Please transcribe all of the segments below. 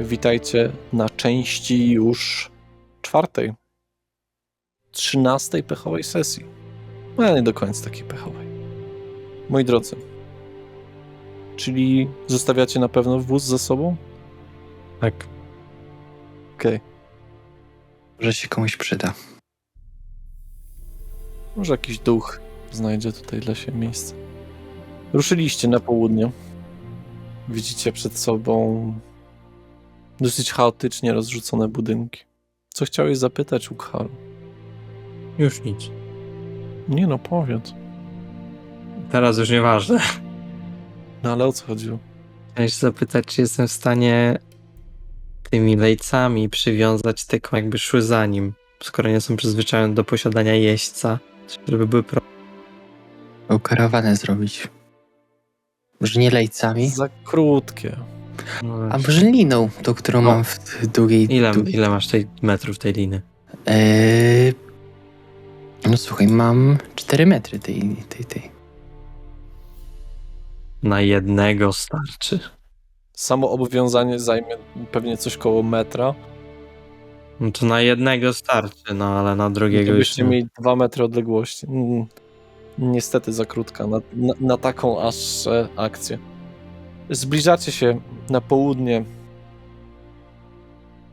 Witajcie na części już 4. 13 pechowej sesji. No nie do końca takiej pechowej. Moi drodzy, czyli zostawiacie na pewno wóz za sobą? Tak. Okej. Może się komuś przyda. Może jakiś duch znajdzie tutaj dla siebie miejsce. Ruszyliście na południe. Widzicie przed sobą dosyć chaotycznie rozrzucone budynki. Co chciałeś zapytać, Ukharu? Już nic. Nie no, powiedz. Teraz już nieważne. No ale o co chodziło? Chciałem się zapytać, czy jestem w stanie tymi lejcami przywiązać te konie, jakby szły za nim, skoro nie są przyzwyczajone do posiadania jeźdźca, żeby były Karawanę zrobić. Może nie lejcami, Za krótkie. a może liną, tą, którą No. mam w długiej... Ile masz tej metrów tej liny? No słuchaj, mam 4 metry tej. Na jednego starczy. Samo obwiązanie zajmie pewnie coś koło metra. No to na jednego starczy, no ale na drugiego już Gdybyście nie. mieli 2 metry odległości. Niestety za krótka na taką aż akcję. Zbliżacie się na południe.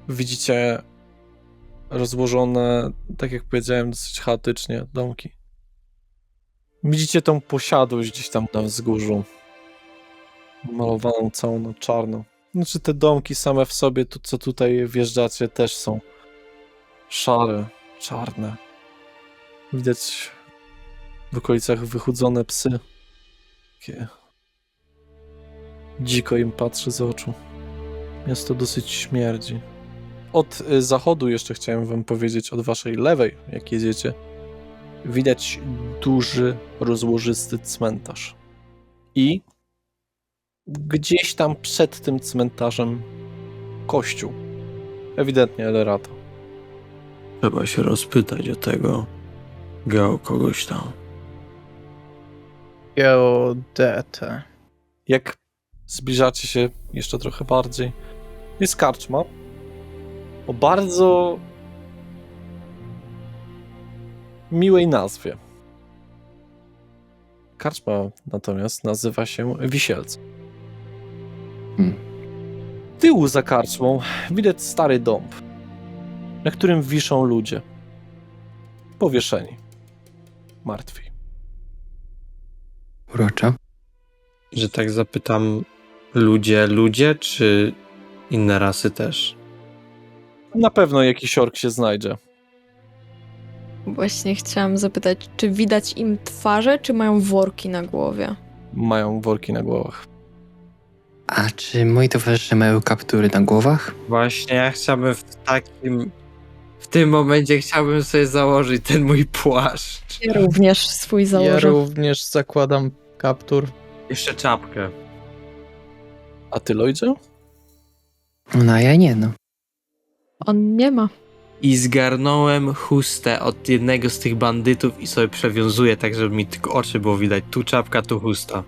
Widzicie rozłożone, tak jak powiedziałem, dosyć chaotycznie domki. Widzicie tą posiadłość gdzieś tam na wzgórzu. Malowaną całą na czarno. Znaczy te domki same w sobie, tu co tutaj wjeżdżacie, też są szare, czarne. Widać w okolicach wychudzone psy. Takie dziko im patrzy z oczu. Miasto dosyć śmierdzi. Od zachodu jeszcze chciałem wam powiedzieć, od waszej lewej, jak jedziecie, widać duży, rozłożysty cmentarz. I gdzieś tam przed tym cmentarzem kościół. Ewidentnie Elerata. Trzeba się rozpytać o tego kogoś tam. Geodetę. Jak zbliżacie się jeszcze trochę bardziej, jest karczma o bardzo miłej nazwie. Karczma natomiast nazywa się Wisielce. Tyłu za karczmą widać stary dąb, na którym wiszą ludzie. Powieszeni. Martwi. Uroczo. Że tak zapytam, ludzie, czy inne rasy też? Na pewno jakiś ork się znajdzie. Właśnie chciałam zapytać, czy widać im twarze, czy mają worki na głowie? Mają worki na głowach. A czy moi towarzysze mają kaptury na głowach? Właśnie ja chciałbym w tym momencie chciałbym sobie założyć ten mój płaszcz. Ja również swój Ja założę. również zakładam kaptur. Jeszcze czapkę. A ty, Lloydzie? No ja nie, no. On nie ma. I zgarnąłem chustę od jednego z tych bandytów i sobie przewiązuję tak, żeby mi tylko oczy było widać. Tu czapka, tu chusta.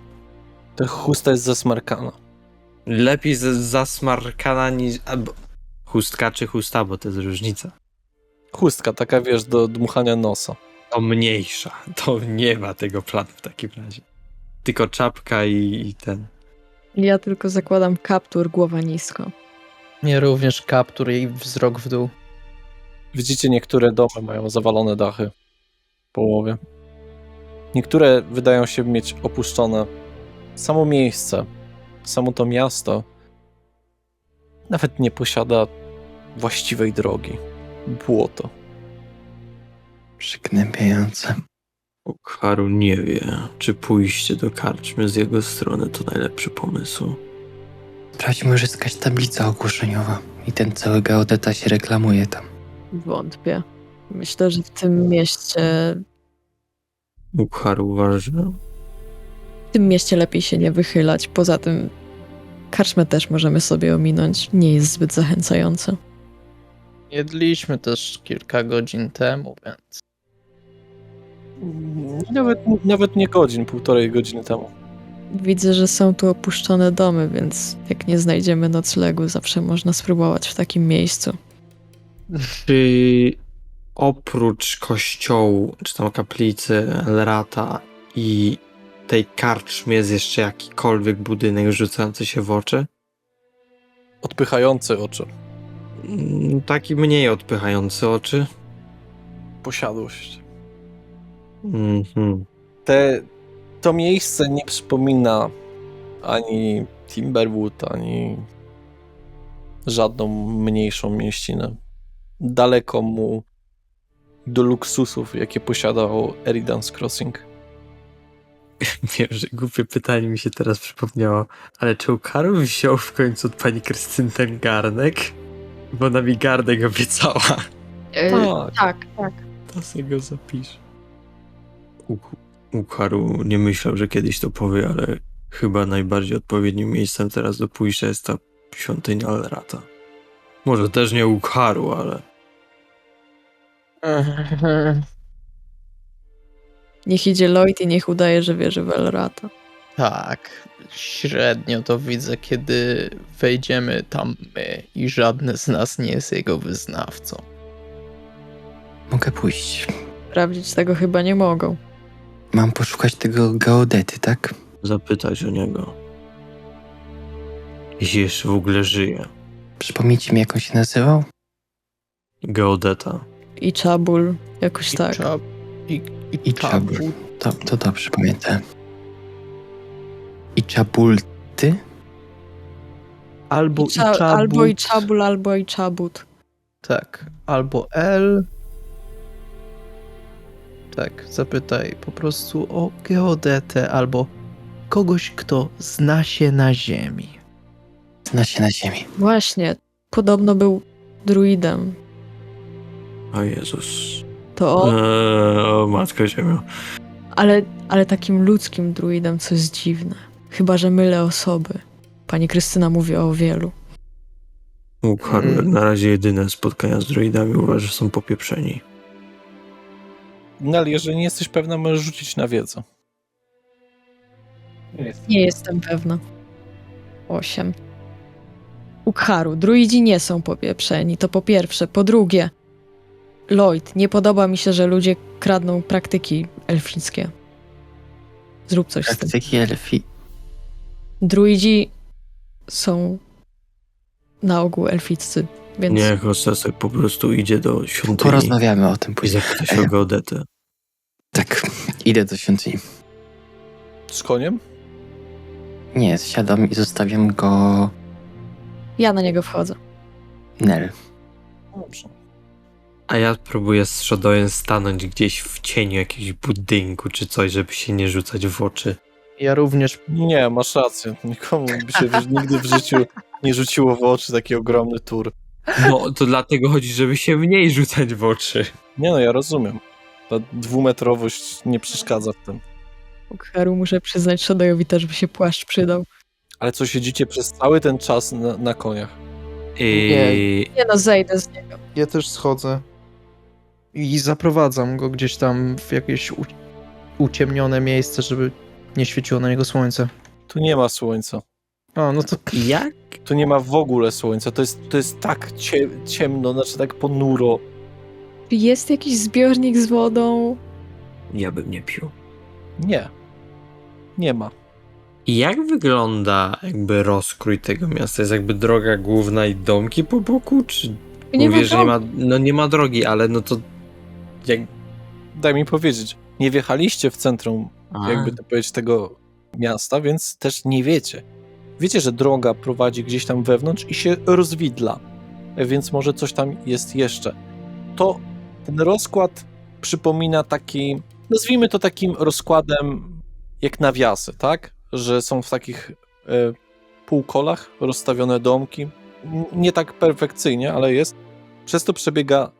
Ta chusta jest zasmarkana. Lepiej zasmarkana niż... Chustka czy chusta, bo to jest różnica. Chustka, taka wiesz, do dmuchania nosa. To mniejsza. To nie ma tego planu w takim razie. Tylko czapka i ten. Ja tylko zakładam kaptur, głowa nisko. Ja również kaptur i wzrok w dół. Widzicie, niektóre domy mają zawalone dachy w połowie. Niektóre wydają się mieć opuszczone. Samo miejsce, samo to miasto nawet nie posiada właściwej drogi. Błoto. Przygnębiające. Ukharu nie wie, czy pójście do karczmy z jego strony to najlepszy pomysł. Sprawdźmy, może jest jakaś tablica ogłoszeniowa i ten cały geodeta się reklamuje tam. Wątpię. Myślę, że w tym mieście... Ukharu uważa, W tym mieście lepiej się nie wychylać. Poza tym karczmę też możemy sobie ominąć. Nie jest zbyt zachęcające. Jedliśmy też kilka godzin temu, więc... Nawet nie godzin, 1,5 godziny temu. Widzę, że są tu opuszczone domy, więc jak nie znajdziemy noclegu, zawsze można spróbować w takim miejscu. Czy oprócz kościołu, czy tam kaplicy Elrata i tej karczmy jest jeszcze jakikolwiek budynek rzucający się w oczy? Odpychające oczy. Taki mniej odpychający oczy. Posiadłość. Mhm. To miejsce nie przypomina ani Timberwood, ani żadną mniejszą mieścinę. Daleko mu do luksusów, jakie posiadał Eridan's Crossing. Wiem, że głupie pytanie mi się teraz przypomniało, ale czy Ukaru wziął w końcu od pani Krystyn ten garnek? Bo ona mi garnek obiecała. Tak. Tak. To sobie go zapisz. Ukaru nie myślał, że kiedyś to powie, ale chyba najbardziej odpowiednim miejscem teraz do pójścia jest ta świątynia Elrata. Może też nie Ukaru, ale... Niech idzie Lloyd i niech udaje, że wierzy w Elrata. Tak, średnio to widzę, kiedy wejdziemy tam my i żadne z nas nie jest jego wyznawcą. Mogę pójść. Sprawdzić tego chyba nie mogą. Mam poszukać tego geodety, tak? Zapytać o niego. Jeśli jeszcze w ogóle żyje. Przypomnijcie mi, jak on się nazywał? Geodeta. I Czabul, jakoś tak. I Czabul. To dobrze pamiętam. I Czabulty? Albo Albo i Czabul, albo i Czabut. Tak, albo L. Tak, zapytaj po prostu o geodetę albo kogoś, kto zna się na ziemi. Zna się na ziemi. Właśnie, podobno był druidem. O Jezus. To on, O Matko Ziemia. ale takim ludzkim druidem, co jest dziwne. Chyba, że mylę osoby. Pani Krystyna mówi o wielu. Ukaru, jak na razie jedyne spotkania z druidami uważa, że są popieprzeni. No ale jeżeli nie jesteś pewna, możesz rzucić na wiedzę. Nie jestem pewna. 8. Ukharu, druidzi nie są popieprzeni, to po pierwsze. Po drugie, Lloyd, nie podoba mi się, że ludzie kradną praktyki elfickie. Zrób coś z tym. Praktyki elfi. Druidzi są na ogół elficcy, więc Nie, Hostesek po prostu idzie do świątyni Porozmawiamy o tym i później. zapyta się o geodetę. Tak, idę do świątyni. Z koniem? Nie, siadam i zostawiam go ja na niego wchodzę. Nel. Dobrze. A ja próbuję z Shodojem stanąć gdzieś w cieniu jakiegoś budynku czy coś, żeby się nie rzucać w oczy. Ja również Nie, masz rację. Nikomu by się nigdy w życiu nie rzuciło w oczy taki ogromny tur. No, to dlatego chodzi, żeby się mniej rzucać w oczy. Nie no, ja rozumiem. Ta dwumetrowość nie przeszkadza w tym. Ukharu, muszę przyznać, Shodojowi też by się płaszcz przydał. Ale co, siedzicie przez cały ten czas na koniach? Nie no, zejdę z niego. Ja też schodzę i zaprowadzam go gdzieś tam w jakieś uciemnione miejsce, żeby nie świeciło na niego słońce. Tu nie ma słońca. O, no to Jak? Tu nie ma w ogóle słońca. To jest tak ciemno, znaczy tak ponuro. Czy jest jakiś zbiornik z wodą? Ja bym nie pił. Nie. Nie ma. I jak wygląda jakby rozkrój tego miasta? Jest jakby droga główna i domki po boku? Czy Nie mówię, ma że nie ma drogi, ale no to jak... Daj mi powiedzieć. Nie wjechaliście w centrum, jakby to powiedzieć, tego miasta, więc też nie wiecie. Wiecie, że droga prowadzi gdzieś tam wewnątrz i się rozwidla. Więc może coś tam jest jeszcze. Ten rozkład przypomina taki, nazwijmy to takim rozkładem jak nawiasy, tak? Że są w takich półkolach rozstawione domki. Nie tak perfekcyjnie, ale jest. Przez to przebiega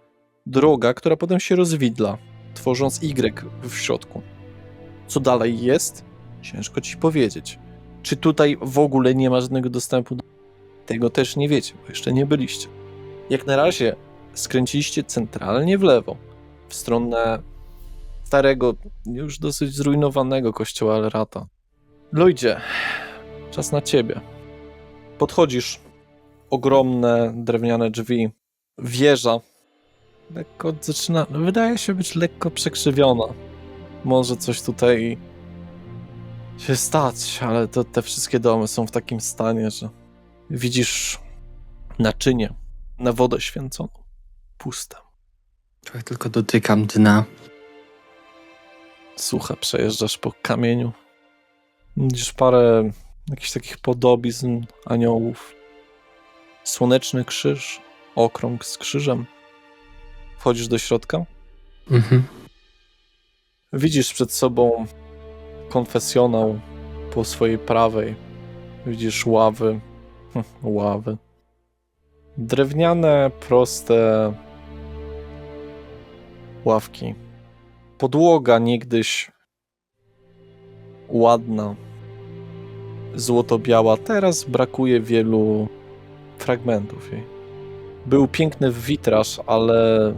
droga, która potem się rozwidla, tworząc Y w środku. Co dalej jest? Ciężko ci powiedzieć. Czy tutaj w ogóle nie ma żadnego dostępu? Tego też nie wiecie, bo jeszcze nie byliście. Jak na razie skręciliście centralnie w lewo, w stronę starego, już dosyć zrujnowanego kościoła Elrata. Lloydzie, czas na ciebie. Podchodzisz. Ogromne drewniane drzwi. Wieża. Lekko zaczyna... Wydaje się być lekko przekrzywiona. Może coś tutaj się stać, ale te wszystkie domy są w takim stanie, że widzisz naczynie na wodę święconą. Puste. Trochę tylko dotykam dna. Słucha, przejeżdżasz po kamieniu. Widzisz parę jakichś takich podobizn aniołów. Słoneczny krzyż, okrąg z krzyżem. Wchodzisz do środka. Mhm. Widzisz przed sobą konfesjonał po swojej prawej. Widzisz ławy. Ławy. Drewniane, proste ławki. Podłoga niegdyś ładna, złoto-biała. Teraz brakuje wielu fragmentów jej. Był piękny witraż, ale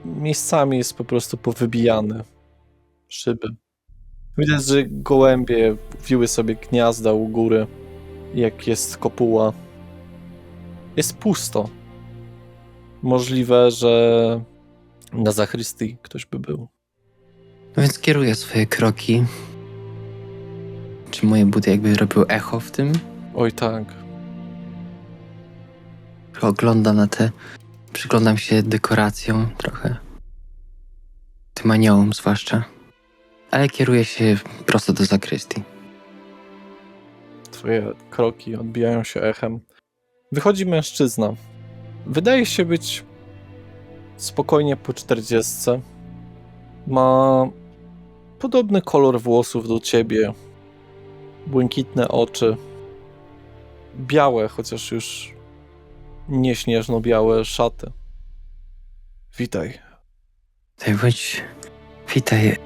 miejscami jest po prostu powybijany. Szyby. Widać, że gołębie wiły sobie gniazda u góry, jak jest kopuła. Jest pusto. Możliwe, że na zachrystii ktoś by był. No więc kieruję swoje kroki. Czy moje buty jakby robiły echo w tym? Oj tak. Oglądam na te... Przyglądam się dekoracjom trochę. Tym aniołom zwłaszcza. Ale kieruję się prosto do zakrystii. Twoje kroki odbijają się echem. Wychodzi mężczyzna. Wydaje się być spokojnie po 40. Ma podobny kolor włosów do ciebie. Błękitne oczy. Białe, chociaż już nie śnieżno-białe szaty. Witaj. Witaj.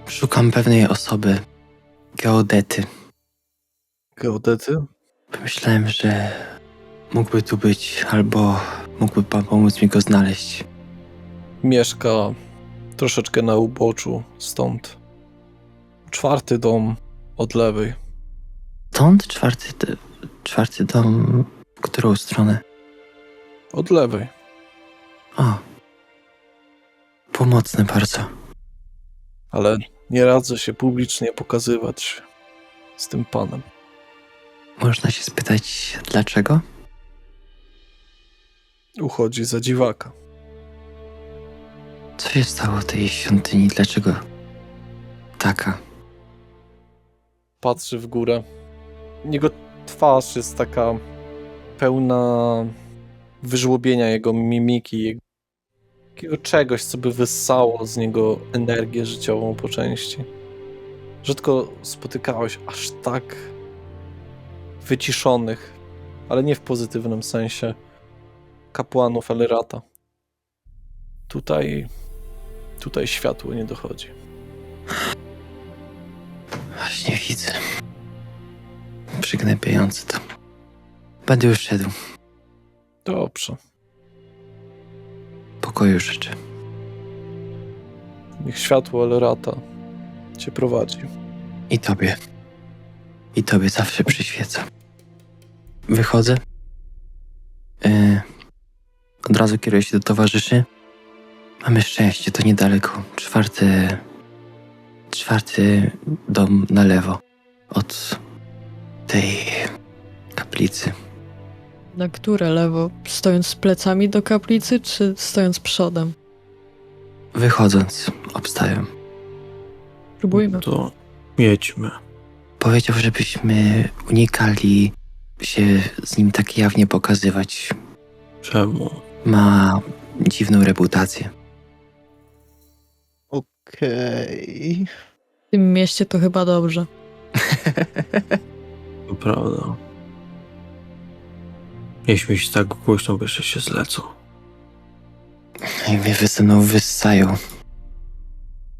Szukam pewnej osoby. Geodety. Geodety? Pomyślałem, że mógłby tu być, albo mógłby pan pomóc mi go znaleźć. Mieszka troszeczkę na uboczu, stąd. 4. dom od lewej. Stąd czwarty dom, w którą stronę? Od lewej. O. Pomocne bardzo. Ale nie radzę się publicznie pokazywać z tym panem. Można się spytać, dlaczego? Uchodzi za dziwaka. Co się stało w tej świątyni? Dlaczego taka? Patrzy w górę. Jego twarz jest taka pełna wyżłobienia, jego mimiki, takiego czegoś, co by wyssało z niego energię życiową po części. Rzadko spotykałeś aż tak wyciszonych, ale nie w pozytywnym sensie, kapłanów Elrata. Tutaj światło nie dochodzi. Właśnie widzę. Przygnębiające to. Będę już szedł. Dobrze. Pokoju życzę. Niech światło Elrata cię prowadzi. I tobie. I tobie zawsze przyświeca. Wychodzę. Od razu kieruję się do towarzyszy. Mamy szczęście, to niedaleko. Czwarty dom na lewo. Od tej kaplicy. Na które lewo? Stojąc z plecami do kaplicy, czy stojąc przodem? Wychodząc, obstawiam. Próbujmy. To jedźmy. Powiedział, żebyśmy unikali się z nim tak jawnie pokazywać. Czemu? Ma dziwną reputację. Okej. W tym mieście to chyba dobrze. To prawda. Nie śmiej się tak głośno, bo jeszcze się zlecą. I mnie ze mną wyssają.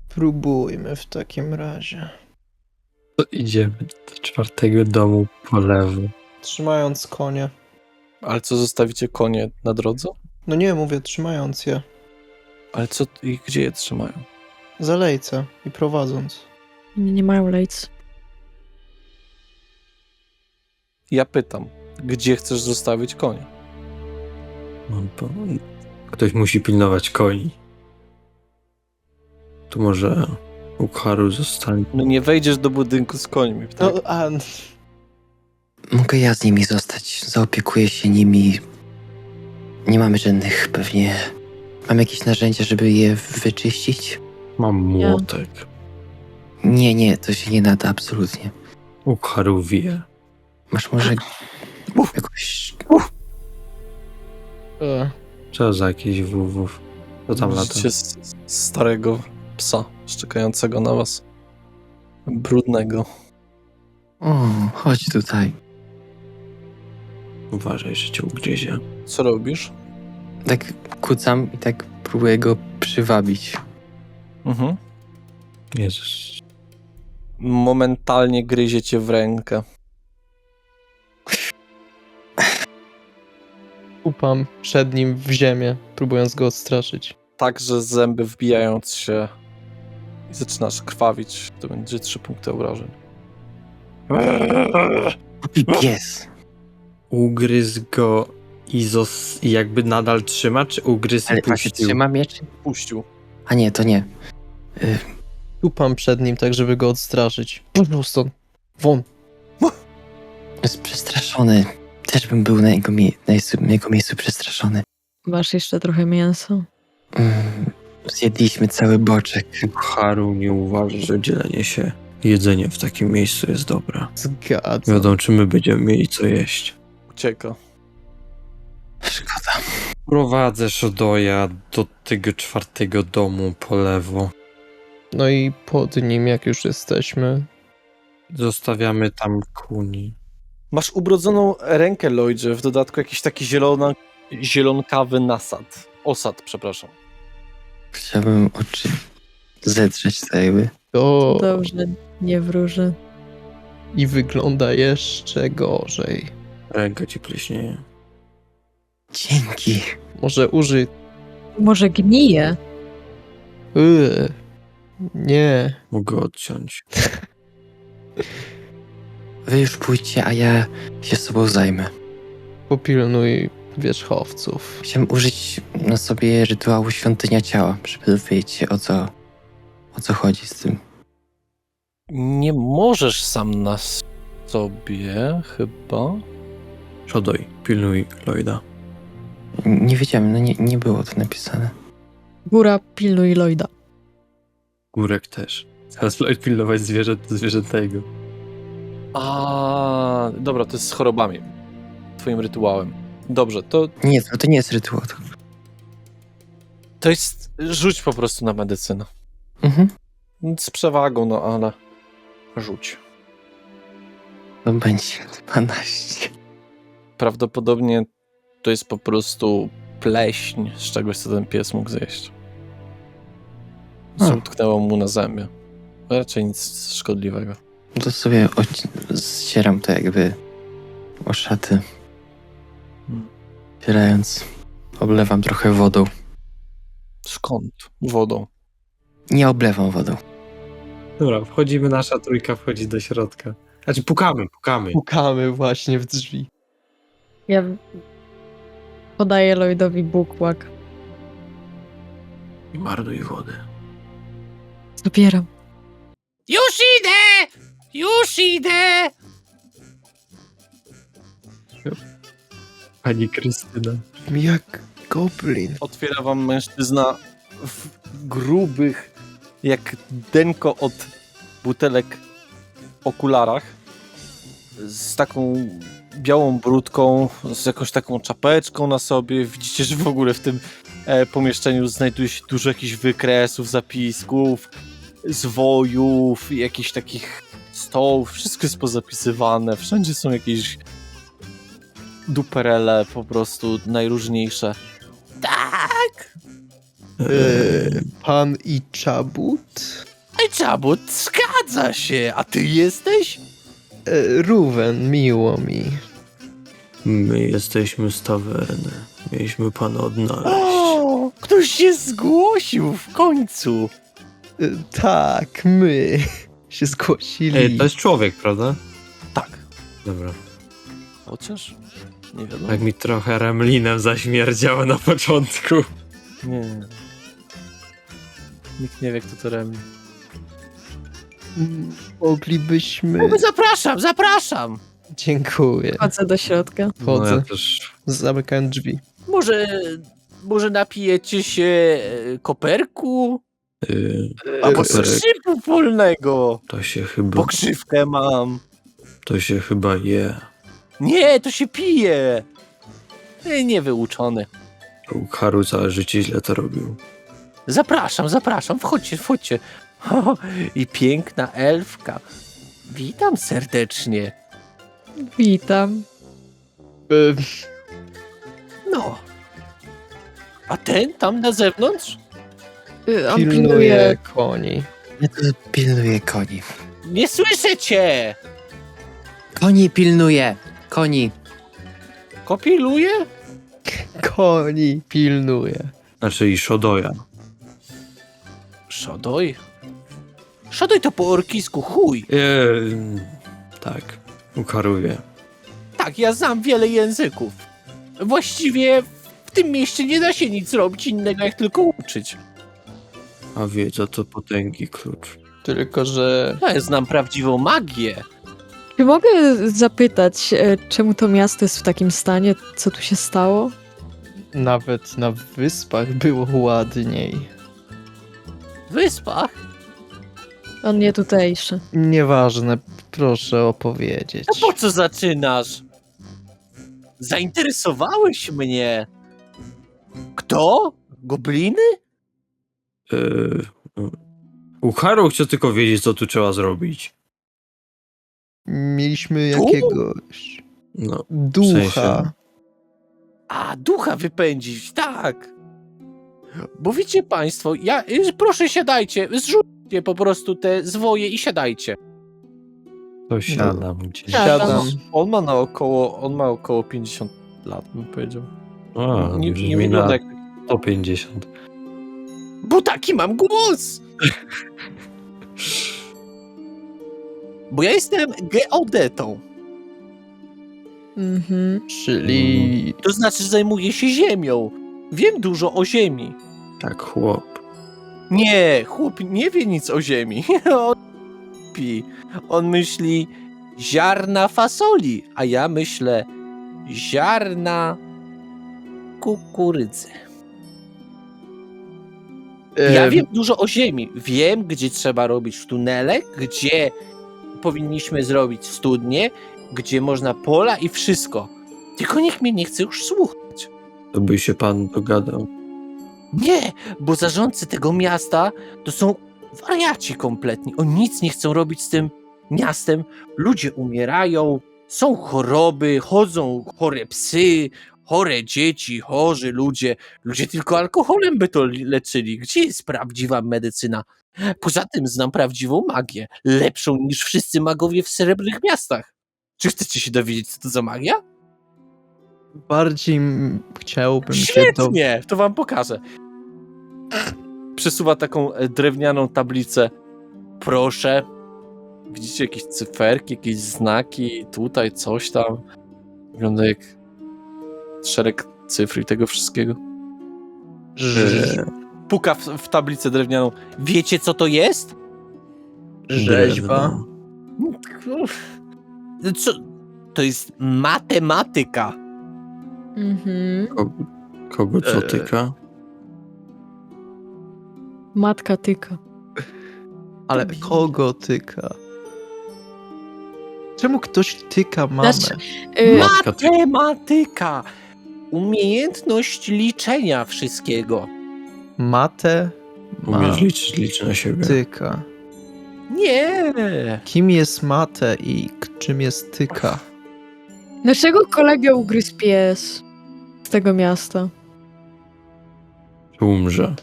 Próbujmy w takim razie. To idziemy do 4. domu po lewo. Trzymając konie. Ale co, zostawicie konie na drodze? No nie, mówię trzymając je. Ale co i gdzie je trzymają? Za lejce i prowadząc. Nie mają lejc. Ja pytam, gdzie chcesz zostawić konia? No, ktoś musi pilnować koni. Tu może Ukharu zostanie. No nie wejdziesz do budynku z końmi, tak? No, a Mogę ja z nimi zostać. Zaopiekuję się nimi. Nie mamy żadnych pewnie... Mam jakieś narzędzia, żeby je wyczyścić? Mam młotek. Nie, to się nie nada absolutnie. Ukharu wie. Masz może jakoś... Co za jakiś wuwów. Co tam lata? Widzicie starego psa szczekającego na was. Brudnego. O, chodź tutaj. Uważaj, że cię ugryzie. Co robisz? Tak kucam i tak próbuję go przywabić. Mhm. Jezus. Momentalnie gryzie cię w rękę. upam przed nim w ziemię, próbując go odstraszyć. Tak, że zęby wbijając się i zaczynasz krwawić. To będzie 3 punkty obrażeń. I pies. Ugryzł go i jakby nadal trzyma, czy ugryzł Ale i a się puścił? trzyma miecz? Puścił. A nie, to nie. Upam przed nim tak, żeby go odstraszyć. Puszczał stąd. Won. Jest przestraszony. Też bym był na jego miejscu przestraszony. Masz jeszcze trochę mięsa? Zjedliśmy cały boczek. Ukharu nie uważa, że dzielenie się jedzenie w takim miejscu jest dobre. Zgadzam. Wiadomo, czy my będziemy mieli co jeść. Ucieka. Szkoda. Prowadzę Shodoya do tego 4. domu po lewo. No i pod nim, jak już jesteśmy, Zostawiamy tam kuni. Masz ubrodzoną rękę, Lloydzie, w dodatku jakiś taki zielonkawy osad, przepraszam. Chciałbym oczy zedrzeć tak jakby. to Dobrze, nie wróży. i wygląda jeszcze gorzej. Ręka ci pleśnieje. Dzięki. Może użyj... Może gnije? Nie. Mogę odciąć. Wy już pójdźcie, a ja się sobą zajmę. Popilnuj wierzchowców. Chciałem użyć na sobie rytuału świątynia ciała, żeby dowiedzieć się o co chodzi z tym. Nie możesz sam na sobie, chyba. Shodoy, pilnuj Lloyda. Nie wiedziałem, no nie było to napisane. Góra, pilnuj Lloyda. Górek też. Teraz Lloyd pilnować zwierzętego. A, dobra, to jest z chorobami. Twoim rytuałem. Dobrze, Nie, to nie jest rytuał. to jest... Rzuć po prostu na medycynę. Mhm. Z przewagą, no ale... Rzuć. To będzie 12. Prawdopodobnie to jest po prostu pleśń z czegoś, co ten pies mógł zjeść. Co utknęło mu na zębie. Raczej nic szkodliwego. To sobie ścieram to jakby o szaty. Ścierając, oblewam trochę wodą. Skąd? Wodą. Nie oblewam wodą. Dobra, wchodzimy, nasza trójka wchodzi do środka. Znaczy pukamy. Pukamy właśnie w drzwi. Ja podaję Lloydowi bukłak. Nie marnuj wody. Zabieram. Już idę! Już idę! Pani Krystyna. Jak goblin. Otwiera wam mężczyzna w grubych, jak denko od butelek okularach, z taką białą brudką, z jakąś taką czapeczką na sobie. Widzicie, że w ogóle w tym pomieszczeniu znajduje się dużo jakichś wykresów, zapisków, zwojów, jakichś takich stołów. Wszystko jest pozapisywane. Wszędzie są jakieś duperele po prostu najróżniejsze. Tak! Pan i Czabut? Czabut, zgadza się. A ty jesteś? Ruwen, miło mi. My jesteśmy z tawerny. Mieliśmy pana odnaleźć. O, ktoś się zgłosił w końcu. Tak, my się zgłosili. Ej, to jest człowiek, prawda? Tak. Dobra. Chociaż? Nie wiadomo. Tak mi trochę remlinem zaśmierdziało na początku. Nie. Nikt nie wie, kto to Remlin. Moglibyśmy... Zapraszam, zapraszam. Dziękuję. Wchodzę do środka. No ja Wchodzę, też... zamykając drzwi. Może napijecie się koperku? Albo koperek. skrzypu polnego. To się chyba... Pokrzywkę mam. To się chyba je. Nie, to się pije. Niewyuczony. Haru całe życie źle to robił. Zapraszam, wchodźcie. O, i piękna elfka. Witam serdecznie. Witam. E, No. A ten tam na zewnątrz? On Pilnuję pilnuje. koni. Ja tu pilnuję koni. Nie słyszę cię! Koni pilnuję! Koni! Kopiluje? Koni pilnuję. Znaczy i Shodoja. Szodoj? Szodoj to po orkisku, chuj. Tak. Ukaruję. Tak, ja znam wiele języków. Właściwie w tym mieście nie da się nic robić innego, jak tylko uczyć. A wiedza to potęgi klucz. Tylko, że Ja znam prawdziwą magię. Czy mogę zapytać, czemu to miasto jest w takim stanie? Co tu się stało? nawet na wyspach było ładniej. W wyspach? On nie tutejszy. Nieważne, proszę opowiedzieć. A po co zaczynasz? Zainteresowałeś mnie. Kto? Gobliny? Ukaru chce tylko wiedzieć, co tu trzeba zrobić. Mieliśmy Tu? No, jakiegoś w ducha. sensie- A, ducha wypędzić, tak. Bo wiecie państwo, proszę siadajcie, zrzućcie po prostu te zwoje i siadajcie. To siadam gdzieś. Siadam. On ma około 50 lat, bym powiedział. A, Nie brzmi wygląda na jak... 150. Bo taki mam głos! Bo ja jestem geodetą. Mhm. Czyli To znaczy, że zajmuję się ziemią. Wiem dużo o ziemi. Tak, chłop. Nie, chłop nie wie nic o ziemi. On pi. On myśli ziarna fasoli, a ja myślę ziarna kukurydzy. Ja wiem dużo o ziemi. Wiem, gdzie trzeba robić tunele, gdzie powinniśmy zrobić studnie, gdzie można pola i wszystko. Tylko nikt mnie nie chce już słuchać. To by się pan dogadał. Nie, bo zarządcy tego miasta to są wariaci kompletni. Oni nic nie chcą robić z tym miastem. Ludzie umierają, są choroby, chodzą chore psy, chore dzieci, chorzy ludzie. Ludzie tylko alkoholem by to leczyli. Gdzie jest prawdziwa medycyna? Poza tym znam prawdziwą magię. Lepszą niż wszyscy magowie w srebrnych miastach. Czy chcecie się dowiedzieć, co to za magia? bardziej chciałbym się Świetnie, to wam pokażę. Przesuwa taką drewnianą tablicę. Proszę. Widzicie jakieś cyferki, jakieś znaki, tutaj coś tam. Wygląda jak szereg cyfr i tego wszystkiego. Puka w tablicę drewnianą. Wiecie, co to jest? rzeźba. Co? To jest matematyka. Mhm. Kogo co tyka? Matka tyka. Ale kogo tyka? Czemu ktoś tyka mamę? Znaczy, Matka tyka. Matematyka. Umiejętność liczenia wszystkiego. Matę Umiesz liczyć na siebie. tyka. Nie. Kim jest matę i czym jest tyka? Dlaczego kolegę ugryzł pies z tego miasta? Umrze.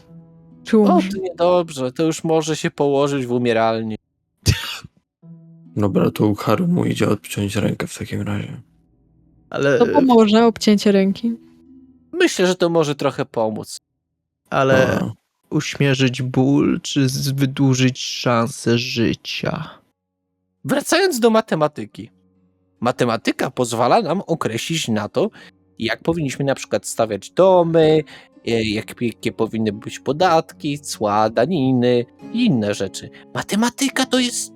Czy O, umrze? to niedobrze. To już może się położyć w umieralni. Dobra, to Ukaru mu idzie odciąć rękę w takim razie. Ale, To pomoże obcięcie ręki. Myślę, że to może trochę pomóc. ale A, uśmierzyć ból, czy wydłużyć szansę życia? Wracając do matematyki. Matematyka pozwala nam określić na to, jak powinniśmy na przykład stawiać domy, jakie powinny być podatki, cła, daniny i inne rzeczy. Matematyka to jest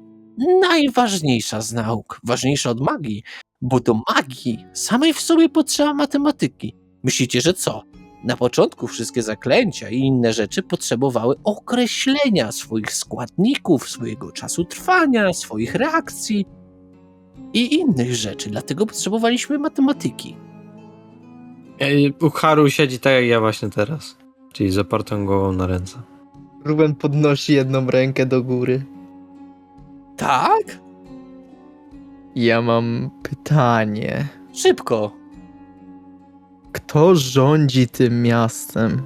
najważniejsza z nauk, ważniejsza od magii, bo do magii samej w sobie potrzeba matematyki. Myślicie, że co? Na początku wszystkie zaklęcia i inne rzeczy potrzebowały określenia swoich składników, swojego czasu trwania, swoich reakcji i innych rzeczy, dlatego potrzebowaliśmy matematyki. Ukharu siedzi tak jak ja właśnie teraz. Czyli z opartą głową na ręce. Ruben podnosi jedną rękę do góry. Tak? Ja mam pytanie. Szybko. Kto rządzi tym miastem?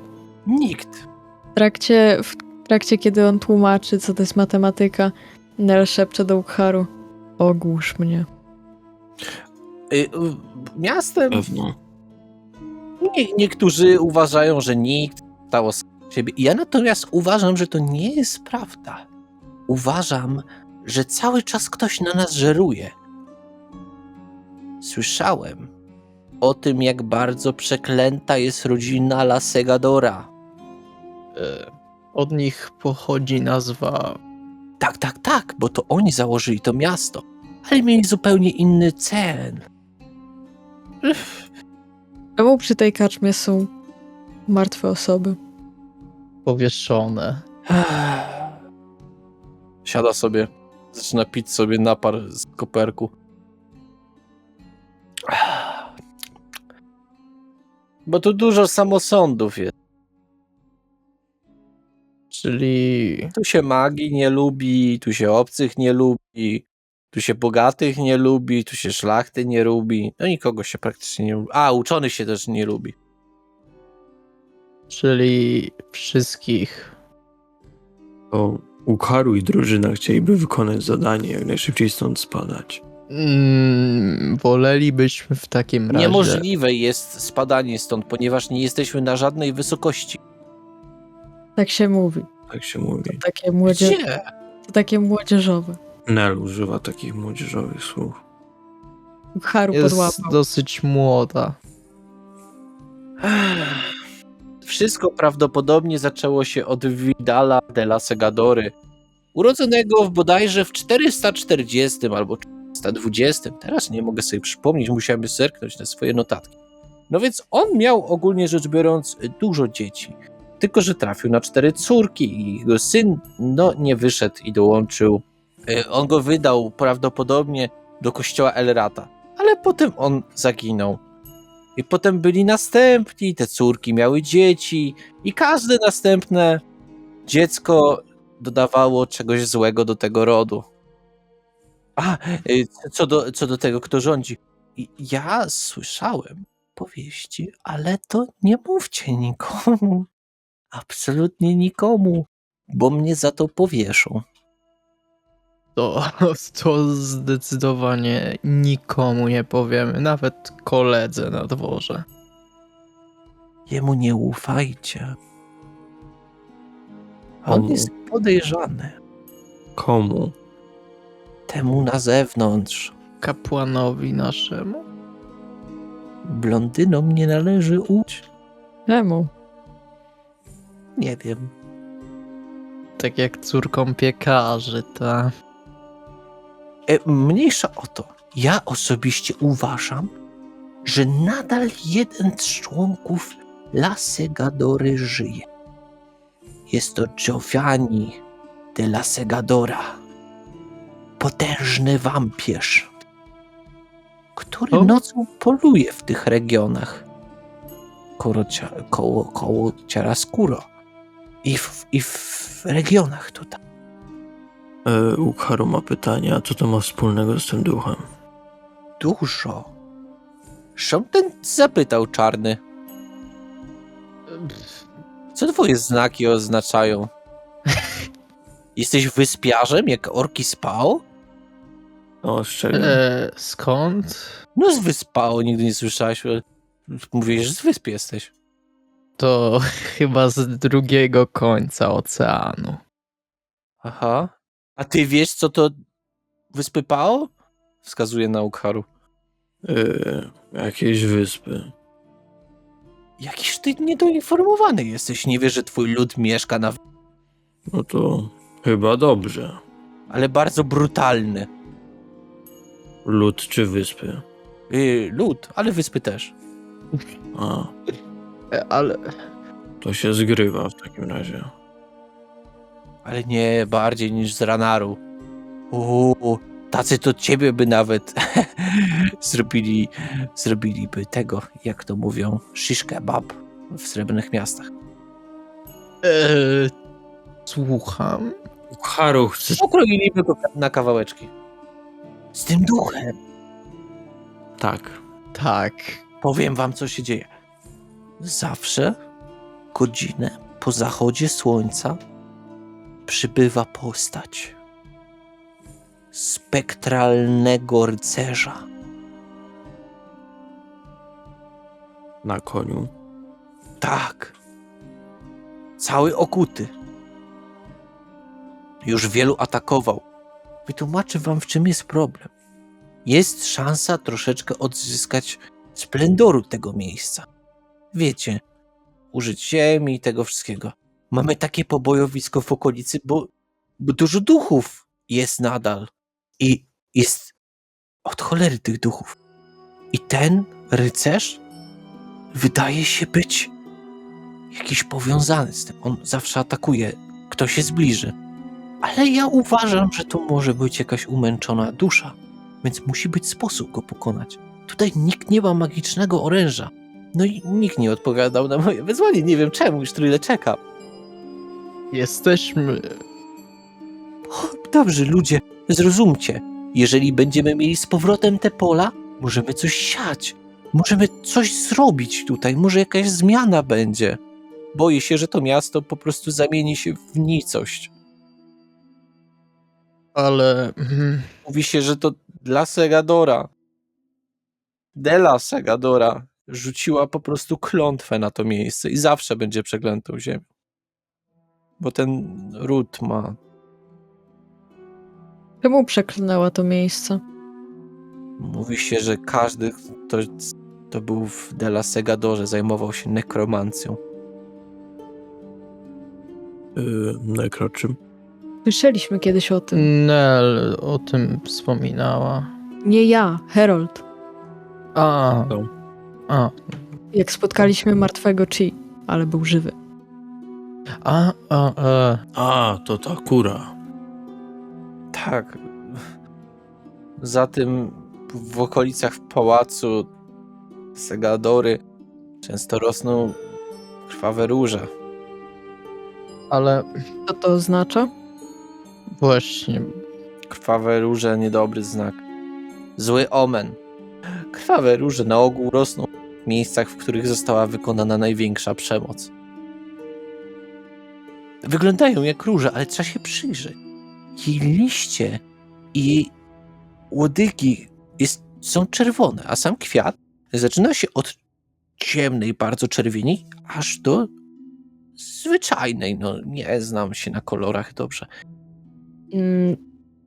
Nikt. W trakcie, kiedy on tłumaczy, co to jest matematyka, Nel szepcze do Ukharu. Ogłusz mnie. Miastem Pewno. niektórzy uważają, że nikt stało siebie. Ja natomiast uważam, że to nie jest prawda. Uważam, że cały czas ktoś na nas żeruje. Słyszałem o tym, jak bardzo przeklęta jest rodzina La Segadora. Od nich pochodzi nazwa. Tak, bo to oni założyli to miasto, ale mieli zupełnie inny cel. Czemu przy tej karczmie są martwe osoby? Powieszone. Siada sobie, zaczyna pić sobie napar z koperku. Bo tu dużo samosądów jest. Czyli Tu się magii nie lubi, tu się obcych nie lubi, tu się bogatych nie lubi, tu się szlachty nie lubi. No nikogo się praktycznie nie lubi. A, uczonych się też nie lubi. wszystkich. To Ukharu i drużyna chcieliby wykonać zadanie, jak najszybciej stąd spadać. Wolelibyśmy w takim razie. Niemożliwe jest spadanie stąd, ponieważ nie jesteśmy na żadnej wysokości. Tak się mówi. Tak się mówi. Gdzie? To takie młodzieżowe. Nel używa takich młodzieżowych słów. Ukharu Jest podłapał. dosyć młoda. Wszystko prawdopodobnie zaczęło się od Vidala de la Segadory, urodzonego bodajże w 440 albo 420. Teraz nie mogę sobie przypomnieć, musiałem zerknąć na swoje notatki. No więc on miał ogólnie rzecz biorąc dużo dzieci. Tylko że trafił na 4 córki i jego syn nie wyszedł i dołączył. On go wydał prawdopodobnie do kościoła Elrata, ale potem on zaginął. I potem byli następni, te córki miały dzieci i każde następne dziecko dodawało czegoś złego do tego rodu. A, co do tego, kto rządzi. Ja słyszałem powieści, ale to nie mówcie nikomu. Absolutnie nikomu, bo mnie za to powieszą. To zdecydowanie nikomu nie powiemy, nawet koledze na dworze. Jemu nie ufajcie. On Komu? jest podejrzany. Komu? Temu na zewnątrz. Kapłanowi naszemu? Blondynom nie należy uć. Czemu? Nie wiem. Tak jak córką piekarzy, ta. Mniejsza o to. Ja osobiście uważam, że nadal jeden z członków La Segadory żyje. Jest to Giovanni de la Segadora. Potężny wampirz, który O? nocą poluje w tych regionach koło Chiaroscuro i w regionach tutaj. Ukharu ma pytanie, a co to ma wspólnego z tym duchem? Dużo. Szamten zapytał czarny. Co twoje znaki oznaczają? Jesteś wyspiarzem, jak orki spał? No, z czego? Skąd? No z wyspał, nigdy nie słyszałeś. Mówisz, że z wyspy jesteś. To chyba z drugiego końca oceanu. Aha. A ty wiesz, co to wyspy Pao? Wskazuje na Ukharu. Jakieś wyspy. Jakiż ty niedoinformowany jesteś, nie wiesz, że twój lud mieszka na... No to chyba dobrze. ale bardzo brutalny. Lud czy wyspy? Lud, ale wyspy też. A, Ale to się zgrywa w takim razie. Ale nie bardziej niż z Ranaru. Tacy to ciebie by nawet zrobiliby tego, jak to mówią, shish kebab w Srebrnych Miastach. słucham. Haru chcesz... Pokroiliby go na kawałeczki. Z tym duchem. Tak. Tak. Powiem wam, co się dzieje. Zawsze godzinę po zachodzie słońca przybywa postać spektralnego rycerza. Na koniu. Tak. Cały okuty. Już wielu atakował. Wytłumaczę wam, w czym jest problem. Jest szansa troszeczkę odzyskać splendoru tego miejsca. Wiecie, użyć ziemi i tego wszystkiego. Mamy takie pobojowisko w okolicy, bo dużo duchów jest nadal. I jest od cholery tych duchów. I ten rycerz wydaje się być jakiś powiązany z tym. On zawsze atakuje, kto się zbliży. Ale ja uważam, że to może być jakaś umęczona dusza, więc musi być sposób go pokonać. Tutaj nikt nie ma magicznego oręża. No i nikt nie odpowiadał na moje wezwanie. Nie wiem czemu, już tyle czekam. Jesteśmy... Dobrze, ludzie, zrozumcie. Jeżeli będziemy mieli z powrotem te pola, możemy coś siać. Możemy coś zrobić tutaj. Może jakaś zmiana będzie. Boję się, że to miasto po prostu zamieni się w nicość. Ale... Mówi się, że to dla Segadora. Della Segadora rzuciła po prostu klątwę na to miejsce i zawsze będzie przeklętą ziemią. Bo ten ród ma... Czemu przeklnęła to miejsce? Mówi się, że każdy, kto był w Della Segadorze, zajmował się nekromancją. Nekroczym. Słyszeliśmy kiedyś o tym. Nel o tym wspominała. Nie ja, Herold. A. No. A. Jak spotkaliśmy martwego Chi, ale był żywy. A, to ta kura. Tak. Za tym w okolicach pałacu Segadory często rosną krwawe róże. Ale Co to oznacza? właśnie... Krwawe róże niedobry znak. Zły omen. Krwawe róże na ogół rosną w miejscach, w których została wykonana największa przemoc. Wyglądają jak róże, ale trzeba się przyjrzeć. Jej liście i jej łodygi są czerwone, a sam kwiat zaczyna się od ciemnej bardzo czerwieni, aż do zwyczajnej. No, nie znam się na kolorach dobrze.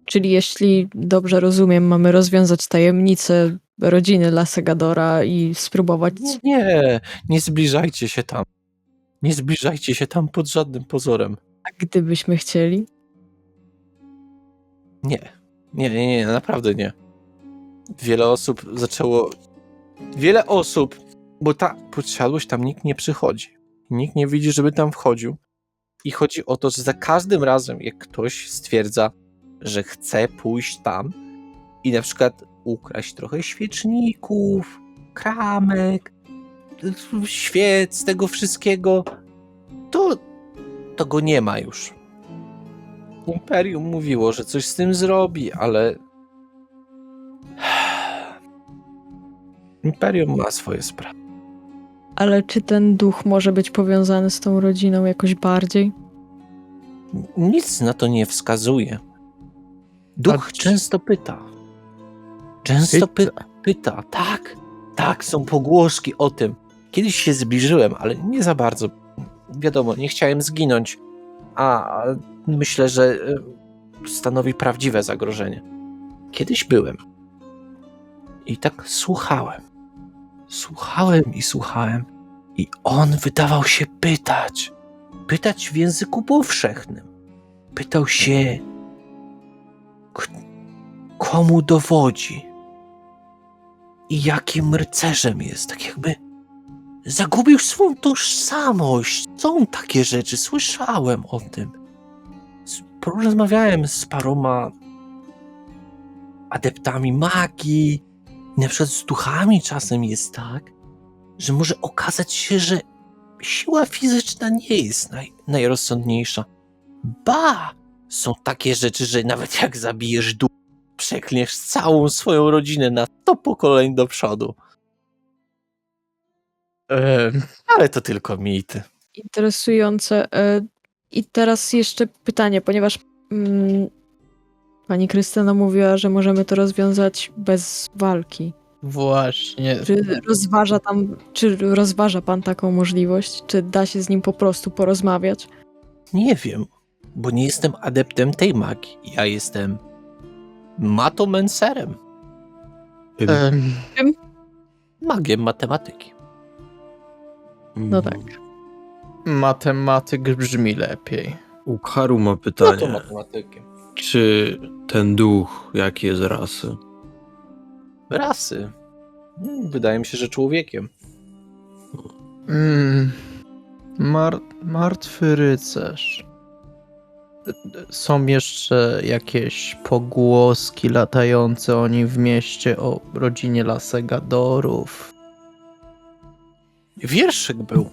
Czyli jeśli dobrze rozumiem, mamy rozwiązać tajemnicę rodziny La Segadora i spróbować... Nie zbliżajcie się tam. Nie zbliżajcie się tam pod żadnym pozorem. A gdybyśmy chcieli? Nie, naprawdę nie. Wiele osób, bo ta posiadłość tam nikt nie przychodzi. Nikt nie widzi, żeby tam wchodził. I chodzi o to, że za każdym razem, jak ktoś stwierdza, że chce pójść tam i na przykład ukraść trochę świeczników, kramek, świec, tego wszystkiego, to go nie ma już. Imperium mówiło, że coś z tym zrobi, ale Imperium ma swoje sprawy. Ale czy ten duch może być powiązany z tą rodziną jakoś bardziej? Nic na to nie wskazuje. Duch często pyta. Pyta. Tak, są pogłoski o tym. Kiedyś się zbliżyłem, ale nie za bardzo. Wiadomo, nie chciałem zginąć. A myślę, że stanowi prawdziwe zagrożenie. Kiedyś byłem. I tak słuchałem. Słuchałem i słuchałem. I on wydawał się pytać. Pytać w języku powszechnym. Pytał się, komu dowodzi i jakim rycerzem jest. Tak jakby zagubił swą tożsamość. Są takie rzeczy, słyszałem o tym. Porozmawiałem z paroma adeptami magii. Na przykład z duchami czasem jest tak, że może okazać się, że siła fizyczna nie jest najrozsądniejsza. Ba! Są takie rzeczy, że nawet jak zabijesz duch, przeklniesz całą swoją rodzinę na 100 pokoleń do przodu. Ale to tylko mity. Interesujące. I teraz jeszcze pytanie, ponieważ pani Krystyna mówiła, że możemy to rozwiązać bez walki. Właśnie. Czy rozważa pan taką możliwość? Czy da się z nim po prostu porozmawiać? Nie wiem, bo nie jestem adeptem tej magii. Ja jestem matomenserem, magiem matematyki. No tak. Matematyk brzmi lepiej. Ukharu ma No pytanie. to matematykiem. Czy ten duch, jaki jest rasy? Rasy. Wydaje mi się, że człowiekiem. Martwy rycerz. Są jeszcze jakieś pogłoski latające o nim w mieście, o rodzinie Lasegadorów. Wierszyk był.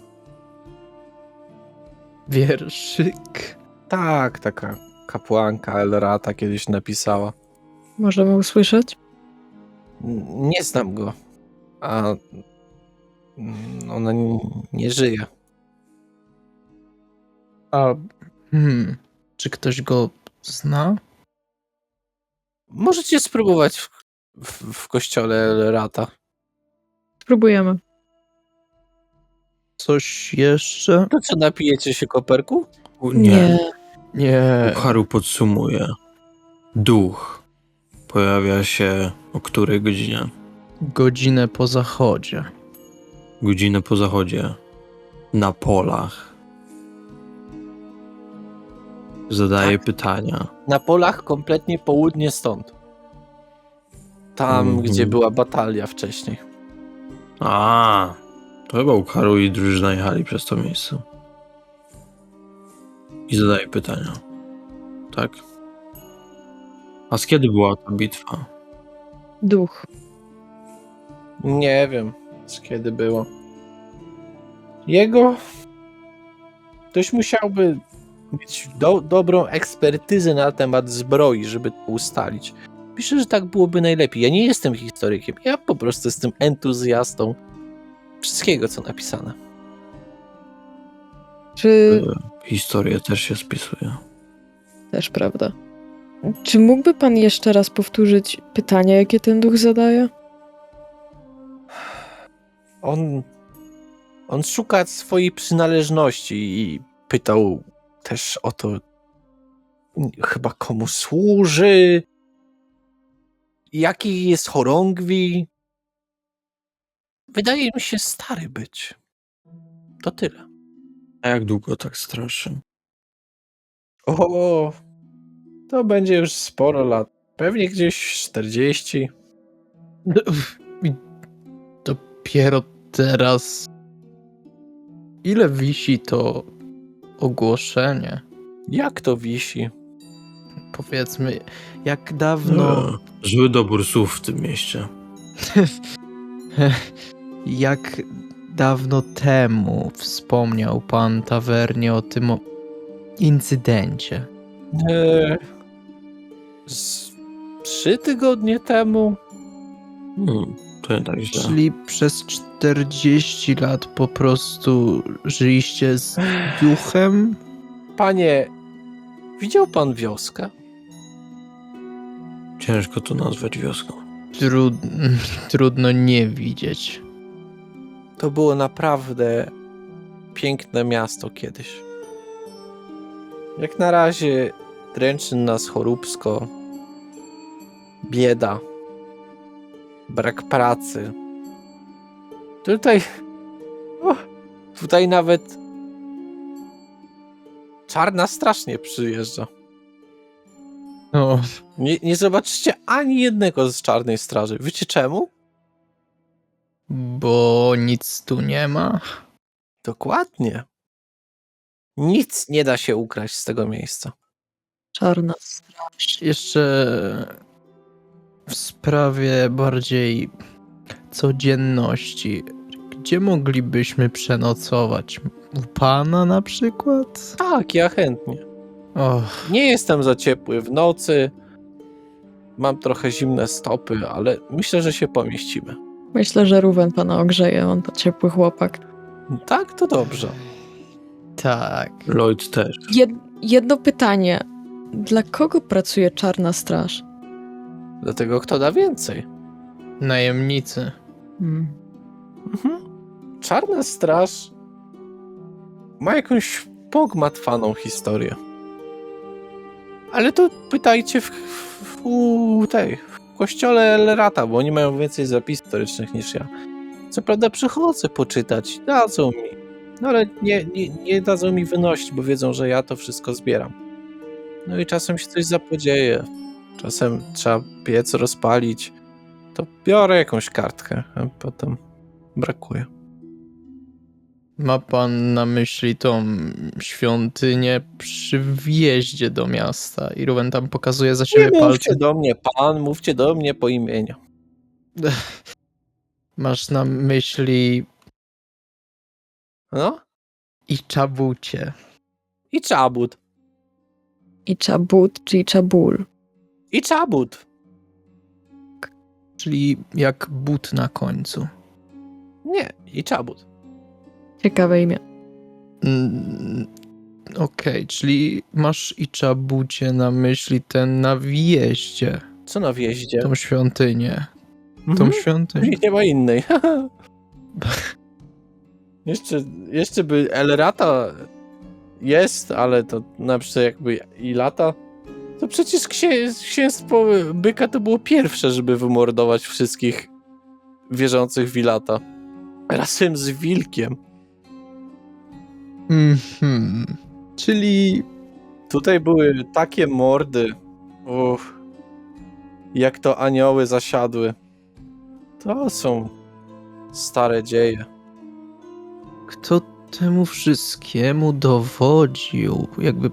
Wierszyk. Tak, taka kapłanka Elrata kiedyś napisała. Możemy usłyszeć? Nie znam go. A ona nie żyje. A czy ktoś go zna? Możecie spróbować w kościole Elrata. Spróbujemy. Coś jeszcze? To co, napijecie się koperku? Nie. Nie. Ukharu podsumuje. Duch pojawia się o której godzinie? Godzinę po zachodzie. Godzinę po zachodzie. Na polach. Zadaje pytania. Na polach kompletnie południe stąd. Tam, gdzie była batalia wcześniej. A, to chyba Ukharu i drużyna jechali przez to miejsce. I zadaje pytania. Tak? A z kiedy była ta bitwa? Duch. Nie wiem, z kiedy było. Jego... Ktoś musiałby mieć dobrą ekspertyzę na temat zbroi, żeby to ustalić. Myślę, że tak byłoby najlepiej. Ja nie jestem historykiem, ja po prostu jestem entuzjastą wszystkiego, co napisane. Czy... Historię też się spisuje. Też prawda. Czy mógłby pan jeszcze raz powtórzyć pytania, jakie ten duch zadaje? On szuka swojej przynależności i pytał też o to, chyba komu służy, jaki jest chorągwi. Wydaje mi się stary być. To tyle. A jak długo tak straszy? O, to będzie już sporo lat. Pewnie gdzieś 40. Dopiero teraz. Ile wisi to ogłoszenie? Jak to wisi? Powiedzmy, jak dawno. Zły dobór słów w tym mieście. Jak dawno temu wspomniał pan tawernie o tym incydencie? Z 3 tygodnie temu? To nie tak źle. Czyli przez 40 lat po prostu żyliście z duchem? Panie, widział pan wioskę? Ciężko to nazwać wioską. Trudno nie widzieć. To było naprawdę piękne miasto kiedyś. Jak na razie dręczy nas choróbsko, bieda. brak pracy. Tutaj... tutaj nawet Czarna strasznie przyjeżdża. No, Nie zobaczycie ani jednego z Czarnej Straży. Wiecie czemu? bo nic tu nie ma. Dokładnie. Nic nie da się ukraść z tego miejsca. Czarna straż. Jeszcze w sprawie bardziej codzienności. Gdzie moglibyśmy przenocować? U pana na przykład? Tak, ja chętnie. Och, Nie jestem za ciepły w nocy. Mam trochę zimne stopy, ale myślę, że się pomieścimy. Myślę, że Ruben pana ogrzeje, on to ciepły chłopak. Tak, to dobrze. tak. Lloyd też. Jedno pytanie. Dla kogo pracuje Czarna Straż? Dlatego kto da więcej? Najemnicy. Mhm. Czarna Straż ma jakąś pogmatwaną historię. Ale to pytajcie w kościole Elrata, bo oni mają więcej zapisów historycznych niż ja. Co prawda przychodzę poczytać, dadzą mi. No ale nie dadzą mi wynosić, bo wiedzą, że ja to wszystko zbieram. No i czasem się coś zapodzieje. Czasem trzeba piec rozpalić. To biorę jakąś kartkę, a potem brakuje. Ma pan na myśli tą świątynię przy wjeździe do miasta i Ruben tam pokazuje za siebie Nie mówcie palcem. do mnie pan, mówcie do mnie po imieniu. Masz na myśli No i czabucie. i czabut. I Czabut, czyli Czabul. I czabut. Czyli jak but na końcu. Nie, i czabut. Ciekawe imię. Okej, czyli masz i czabucie na myśli ten na wjeździe. Co na wjeździe? Tą świątynię. Tą Mhm. świątynię. Nie ma innej. jeszcze by Elrata jest, ale to na przykład jakby i lata. To przecież księstwo Byka to było pierwsze, żeby wymordować wszystkich wierzących w Ilata. Razem z wilkiem. Mhm. Czyli Tutaj były takie mordy. Uff. Jak to anioły zasiadły. To są stare dzieje. kto temu wszystkiemu dowodził? Jakby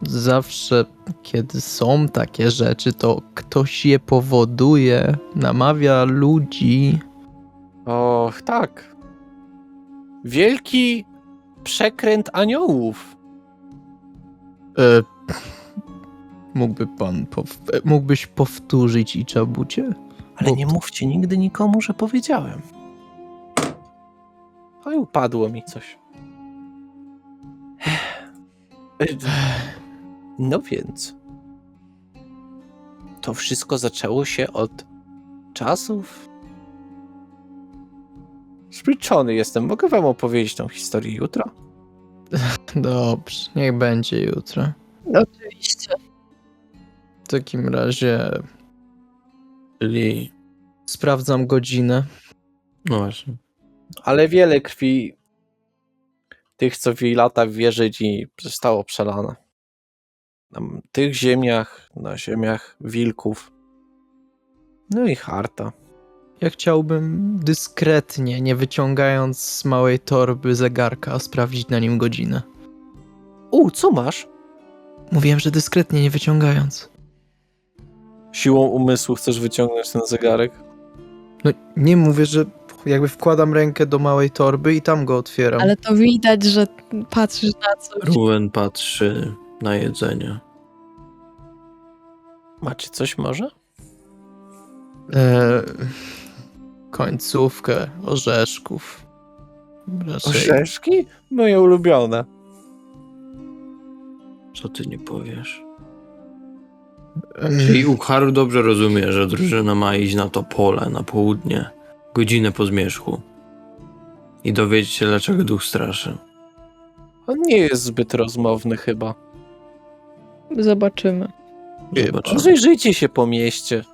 zawsze, kiedy są takie rzeczy, to ktoś je powoduje, namawia ludzi. Och, tak. Wielki przekręt aniołów. Mógłbyś powtórzyć i czabucie? Ale Bo- nie mówcie nigdy nikomu, że powiedziałem. Oj, upadło mi coś. No więc. To wszystko zaczęło się od czasów. Zmęczony jestem. Mogę wam opowiedzieć tą historię jutro? Dobrze, niech będzie jutro. Oczywiście. W takim razie Czyli... sprawdzam godzinę. No właśnie. Ale wiele krwi tych, co w jej lata wierzyć i zostało przelane. Na tych ziemiach, na ziemiach wilków. No i harta. Ja chciałbym dyskretnie, nie wyciągając z małej torby zegarka, sprawdzić na nim godzinę. Co masz? Mówiłem, że dyskretnie, nie wyciągając. Siłą umysłu chcesz wyciągnąć ten zegarek? No nie mówię, że jakby wkładam rękę do małej torby i tam go otwieram. Ale to widać, że patrzysz na coś. Ruben patrzy na jedzenie. Macie coś może? Końcówkę orzeszków. Raczej. Orzeszki? Moje ulubione. Co ty nie powiesz? Em, Czyli Ukharu dobrze rozumie, że drużyna ma iść na to pole, na południe, godzinę po zmierzchu i dowiedzieć się, dlaczego duch straszy. On nie jest zbyt rozmowny chyba. Zobaczymy. Zobaczymy. Rozejrzyjcie się po mieście.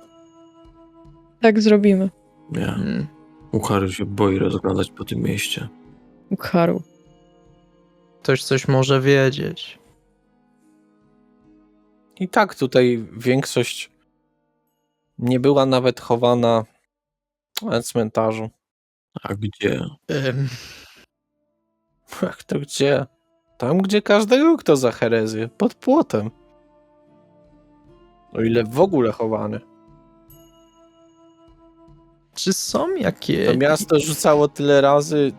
Tak zrobimy. Nie. Mm. Ukary się boi rozglądać po tym mieście. Ukharu. Ktoś coś może wiedzieć. I tak tutaj większość nie była nawet chowana na cmentarzu. A gdzie? Ym, Jak to gdzie? Tam, gdzie każdy rok to za herezję. Pod płotem. O ile w ogóle chowany. Czy są jakieś... To miasto rzucało tyle razy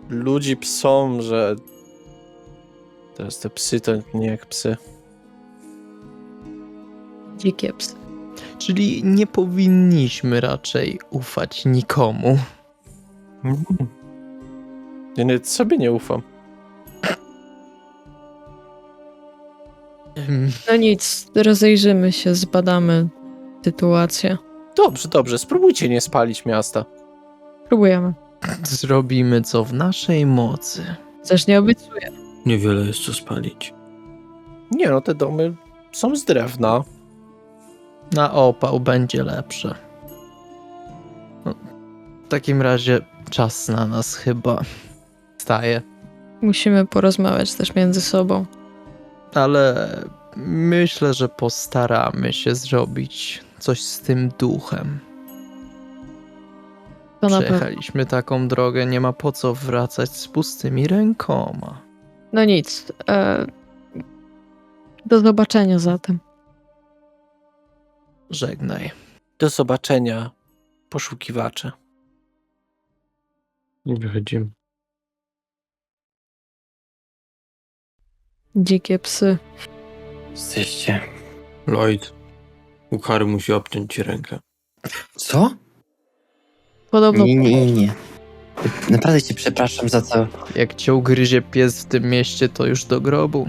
ludzi psom, że teraz te psy to nie jak psy. Dzikie psy. Czyli nie powinniśmy raczej ufać nikomu. Ja nawet sobie nie ufam. No nic, rozejrzymy się, zbadamy sytuację. Dobrze, spróbujcie nie spalić miasta. Próbujemy. Zrobimy co w naszej mocy. Też nie obiecuję. Niewiele jest co spalić. Nie no, te domy są z drewna. Na opał będzie lepsze. No, w takim razie czas na nas chyba staje. Musimy porozmawiać też między sobą. Ale myślę, że postaramy się zrobić coś z tym duchem. To na pewno. Przejechaliśmy taką drogę, nie ma po co wracać z pustymi rękoma. No nic. Do zobaczenia zatem. Żegnaj. Do zobaczenia, poszukiwacze. Nie wychodzimy. Dzikie psy. Jesteście. Lloyd, Ukary musi obciąć ci rękę. Co? Podobno Nie. Naprawdę cię przepraszam za to. Jak cię ugryzie pies w tym mieście, to już do grobu.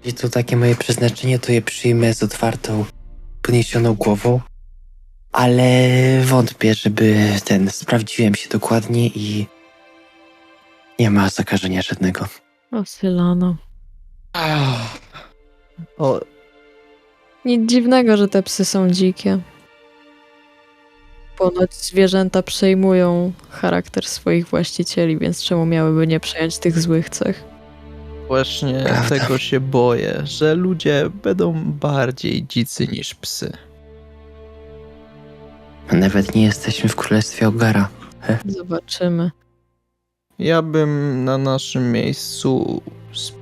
Jeśli to takie moje przeznaczenie, to je przyjmę z otwartą, podniesioną głową. Ale wątpię, żeby sprawdziłem się dokładnie i nie ma zakażenia żadnego. Osylano. O, Nic dziwnego, że te psy są dzikie. Ponoć zwierzęta przejmują charakter swoich właścicieli, więc czemu miałyby nie przejąć tych złych cech? właśnie Prawda. tego się boję, że ludzie będą bardziej dzicy niż psy. Nawet nie jesteśmy w królestwie Ogara. Zobaczymy. Ja bym na naszym miejscu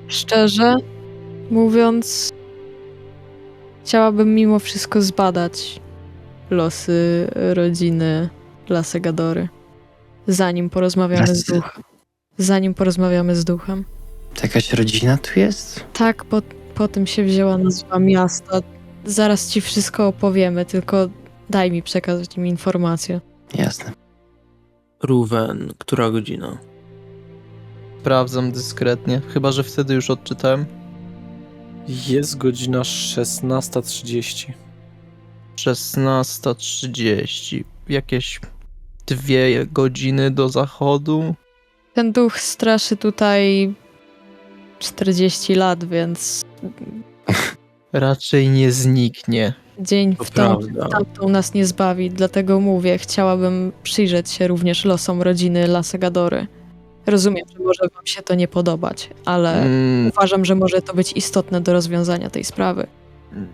Szczerze mówiąc, chciałabym mimo wszystko zbadać losy rodziny Lasegadory, zanim porozmawiamy z duchem. Zanim porozmawiamy z duchem. To jakaś rodzina tu jest? Tak, po tym się wzięła nazwa miasta. Zaraz ci wszystko opowiemy, tylko daj mi przekazać im informację. Jasne. Ruwen, która godzina? sprawdzam dyskretnie, chyba że wtedy już odczytałem. Jest godzina 16:30. 16:30. Jakieś 2 godziny do zachodu. Ten duch straszy tutaj 40 lat, więc Raczej nie zniknie. dzień To w tą prawda. tamtą nas nie zbawi. Dlatego mówię, chciałabym przyjrzeć się również losom rodziny Lasegadory. Rozumiem, że może wam się to nie podobać, ale uważam, że może to być istotne do rozwiązania tej sprawy.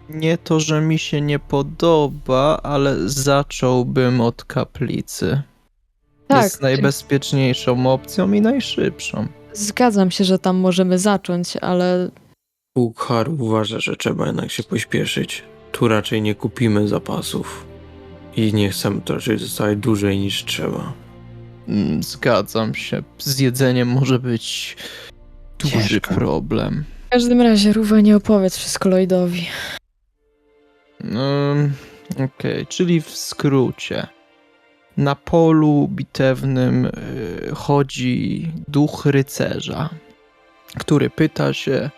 Nie to, że mi się nie podoba, ale zacząłbym od kaplicy. Tak, Jest najbezpieczniejszą opcją i najszybszą. zgadzam się, że tam możemy zacząć, ale Ukhar uważa, że trzeba jednak się pośpieszyć. Tu raczej nie kupimy zapasów. I nie chcemy to raczej zostać dłużej niż trzeba. Zgadzam się. Z jedzeniem może być duży Ciężko. problem. w każdym razie Ruwe nie opowiedz wszystko Lloydowi. Okej, czyli w skrócie. Na polu bitewnym chodzi duch rycerza, który pyta się,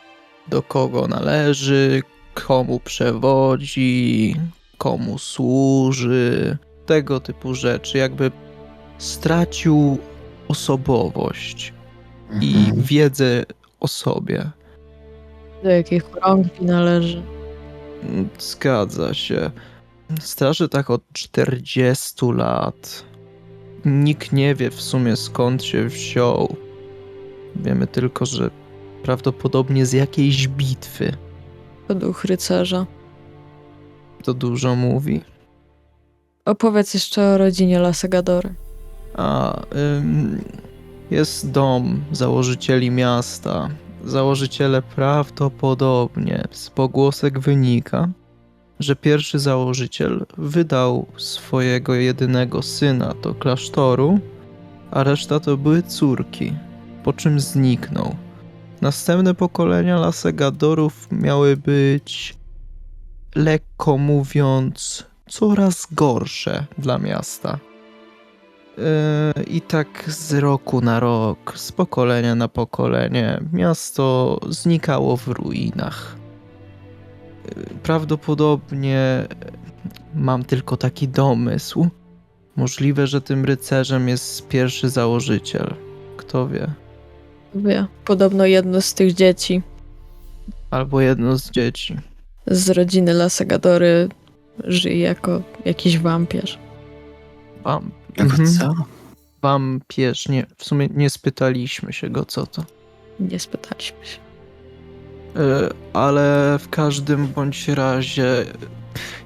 do kogo należy, komu przewodzi, komu służy, tego typu rzeczy. Jakby stracił osobowość i wiedzę o sobie. Do jakiej chorągwi należy. Zgadza się. straży tak od 40 lat. Nikt nie wie w sumie skąd się wziął. Wiemy tylko, że prawdopodobnie z jakiejś bitwy. To duch rycerza. To dużo mówi. Opowiedz jeszcze o rodzinie Lasegadory. Jest dom założycieli miasta. Założyciele prawdopodobnie z pogłosek wynika, że pierwszy założyciel wydał swojego jedynego syna do klasztoru, a reszta to były córki, po czym zniknął. Następne pokolenia Lasegadorów miały być, lekko mówiąc, coraz gorsze dla miasta. I tak z roku na rok, z pokolenia na pokolenie, miasto znikało w ruinach. Prawdopodobnie mam tylko taki domysł. Możliwe, że tym rycerzem jest pierwszy założyciel. Kto wie? Wie, podobno jedno z tych dzieci Albo jedno z dzieci. z rodziny Lasegadory żyje jako jakiś wampirz. Co? Wampierz, nie, w sumie nie spytaliśmy się go, co to. Nie spytaliśmy się. Ale w każdym bądź razie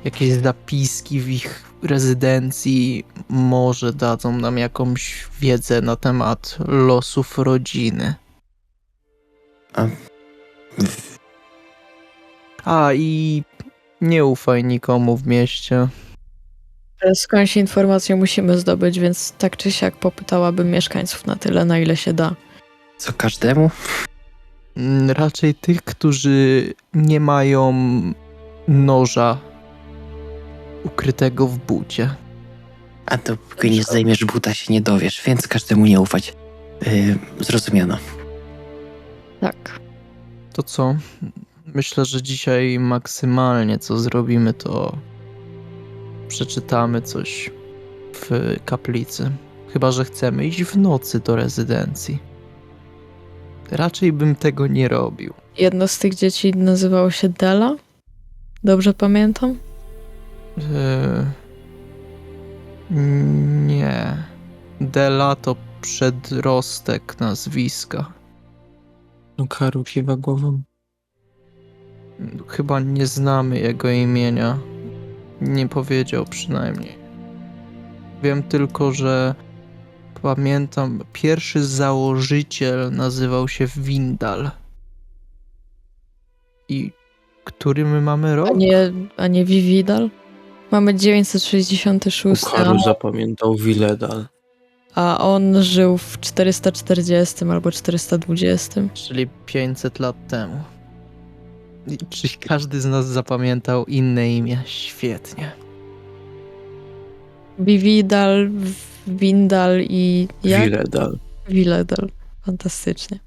jakieś zapiski w ich rezydencji może dadzą nam jakąś wiedzę na temat losów rodziny. I nie ufaj nikomu w mieście. Ale skądś informację musimy zdobyć, więc tak czy siak popytałabym mieszkańców na tyle, na ile się da. Co każdemu? Raczej tych, którzy nie mają noża ukrytego w bucie. A dopóki nie zdejmiesz buta, się nie dowiesz, więc każdemu nie ufać. Zrozumiano. Tak. To co? Myślę, że dzisiaj maksymalnie co zrobimy, to przeczytamy coś w kaplicy. Chyba że chcemy iść w nocy do rezydencji. Raczej bym tego nie robił. Jedno z tych dzieci nazywało się Dela? Dobrze pamiętam? Nie. Dela to przedrostek nazwiska. Karu kiwa głową. Chyba nie znamy jego imienia. Nie powiedział przynajmniej. Wiem tylko, że pamiętam, pierwszy założyciel nazywał się Windal. I który my mamy rok? A nie Vividal? Mamy 966, Karu zapamiętał Wiledal. a on żył w 440 albo 420. Czyli 500 lat temu. Czyli każdy z nas zapamiętał inne imię. Świetnie. Vividal, Windal i jak? Wiledal. Viledal. Fantastycznie.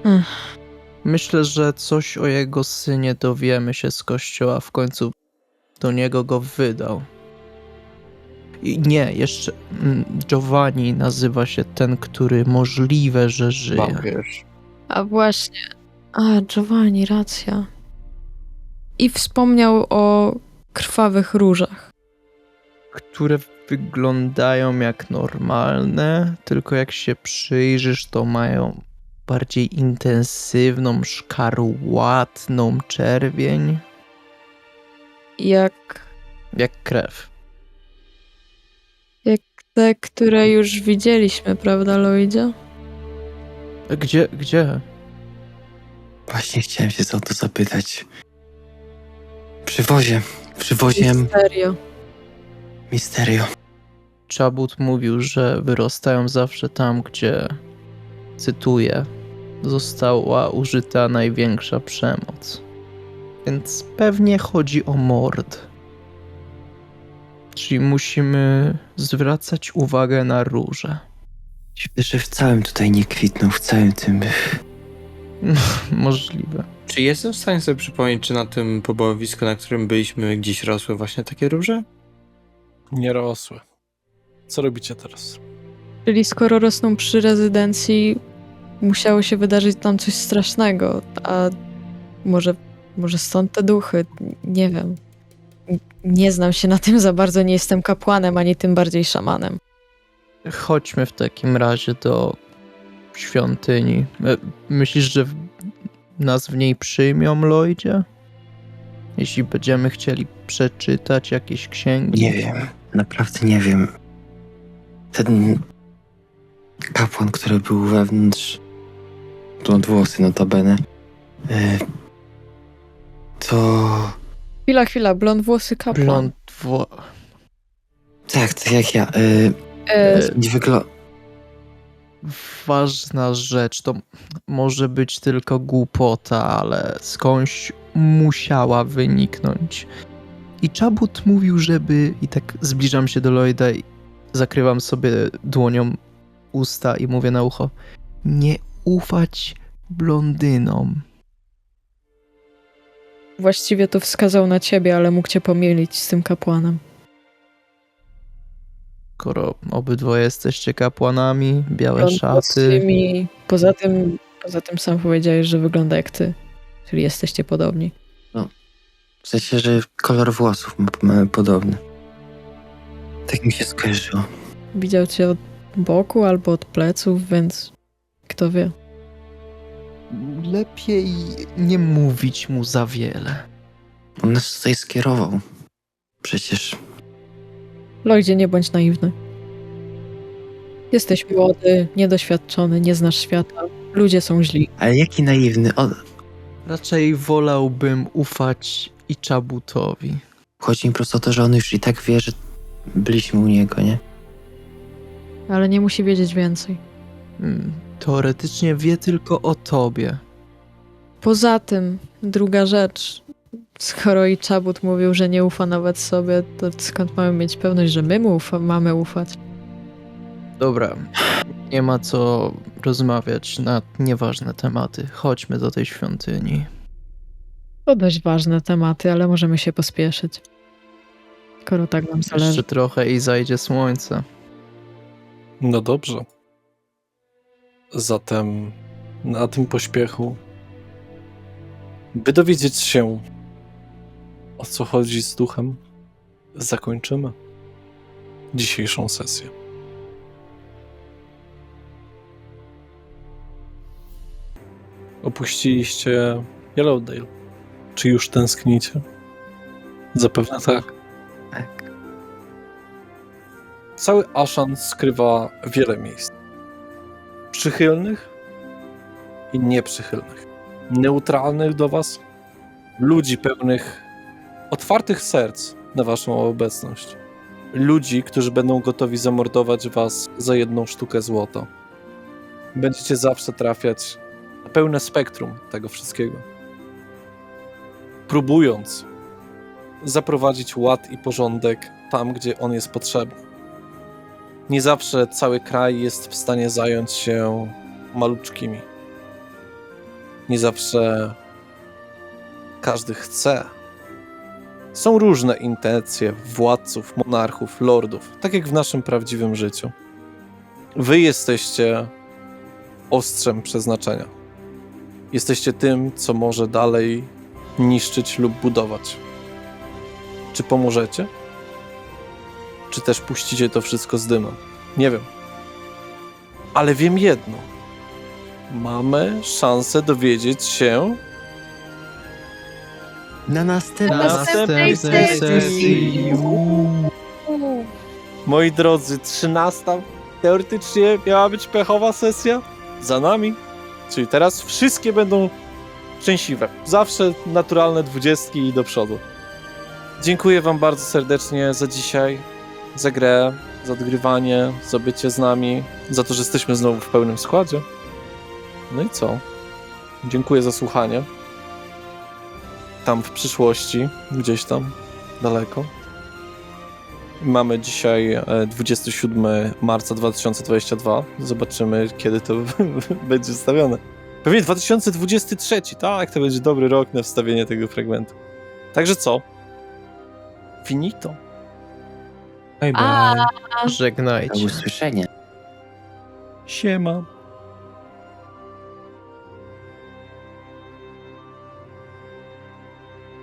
Ech. Myślę, że coś o jego synie dowiemy się z kościoła. W końcu do niego go wydał. I nie, jeszcze Giovanni nazywa się ten, który możliwe, że żyje. Wampierz. A właśnie. Giovanni, racja. I wspomniał o krwawych różach. Które wyglądają jak normalne, tylko jak się przyjrzysz, to mają bardziej intensywną, szkarłatną czerwień. Jak Jak krew. te, które już widzieliśmy, prawda, Lloydzie? Gdzie? Właśnie chciałem się o to zapytać. Przy wozie. Serio. Misterio. Chabut mówił, że wyrastają zawsze tam, gdzie, cytuję, została użyta największa przemoc. Więc pewnie chodzi o mord. Czyli musimy zwracać uwagę na róże. Dziwne, że w całym tutaj nie kwitną, w całym tym... Możliwe. Czy jestem w stanie sobie przypomnieć, czy na tym pobojowisku, na którym byliśmy, gdzieś rosły właśnie takie róże? Nie rosły. Co robicie teraz? Czyli skoro rosną przy rezydencji, musiało się wydarzyć tam coś strasznego, a może Może stąd te duchy, nie wiem. Nie znam się na tym za bardzo, nie jestem kapłanem, ani tym bardziej szamanem. Chodźmy w takim razie do świątyni. Myślisz, że nas w niej przyjmą, Lloydzie? Jeśli będziemy chcieli przeczytać jakieś księgi? Nie wiem, naprawdę nie wiem. Ten kapłan, który był wewnątrz, blond włosy notabene, to... Chwila, blond włosy kapłan. Tak jak ja. Nie wygląda... Ważna rzecz, to może być tylko głupota, ale skądś musiała wyniknąć. I Czabut mówił, żeby... I tak zbliżam się do Lloyda i zakrywam sobie dłonią usta i mówię na ucho: nie ufać blondynom. Właściwie to wskazał na ciebie, ale mógł cię pomylić z tym kapłanem. Skoro obydwoje jesteście kapłanami, białe Blond szaty... włosymi. Poza tym sam powiedziałeś, że wygląda jak ty. Czyli jesteście podobni. W sensie, że kolor włosów mamy podobny. Tak mi się skojarzyło. Widział cię od boku albo od pleców, więc kto wie. Lepiej nie mówić mu za wiele. On nas tutaj skierował. Przecież Lloydzie, nie bądź naiwny. Jesteś młody, niedoświadczony, nie znasz świata. Ludzie są źli. ale jaki naiwny. Raczej wolałbym ufać i Czabutowi. Chodzi mi po prostu o to, że on już i tak wie, że byliśmy u niego, nie? Ale nie musi wiedzieć więcej. Teoretycznie wie tylko o tobie. Poza tym, druga rzecz. Skoro i Czabut mówił, że nie ufa nawet sobie, to skąd mamy mieć pewność, że my mu mamy ufać? Dobra, nie ma co rozmawiać na nieważne tematy. Chodźmy do tej świątyni. To dość ważne tematy, ale możemy się pospieszyć. Skoro tak nam zależy. Jeszcze trochę i zajdzie słońce. No dobrze. Zatem na tym pośpiechu, by dowiedzieć się, o co chodzi z duchem, zakończymy dzisiejszą sesję. Opuściliście Yellowdale. Czy już tęsknicie? Zapewne tak. Tak. Cały Ashan skrywa wiele miejsc. Przychylnych i nieprzychylnych. Neutralnych do was, ludzi pełnych otwartych serc na waszą obecność. Ludzi, którzy będą gotowi zamordować was za 1 sztukę złota. Będziecie zawsze trafiać na pełne spektrum tego wszystkiego. Próbując zaprowadzić ład i porządek tam, gdzie on jest potrzebny. Nie zawsze cały kraj jest w stanie zająć się maluczkimi. Nie zawsze każdy chce. Są różne intencje władców, monarchów, lordów, tak jak w naszym prawdziwym życiu. Wy jesteście ostrzem przeznaczenia. Jesteście tym, co może dalej niszczyć lub budować. Czy pomożecie? Czy też puścicie to wszystko z dymem? Nie wiem. Ale wiem jedno. Mamy szansę dowiedzieć się Na następnej sesji. Moi drodzy, 13 teoretycznie miała być pechowa sesja za nami. Czyli teraz wszystkie będą szczęśliwe. Zawsze naturalne 20 i do przodu. Dziękuję wam bardzo serdecznie za dzisiaj, za grę, za odgrywanie, za bycie z nami, za to, że jesteśmy znowu w pełnym składzie. No i co? Dziękuję za słuchanie. Tam w przyszłości, gdzieś tam, daleko. Mamy dzisiaj 27 marca 2022. Zobaczymy, kiedy to będzie wstawione. Pewnie 2023, tak? To będzie dobry rok na wstawienie tego fragmentu. Także co? Finito. Bye bye. Żegnajcie. Do usłyszenia. Siema.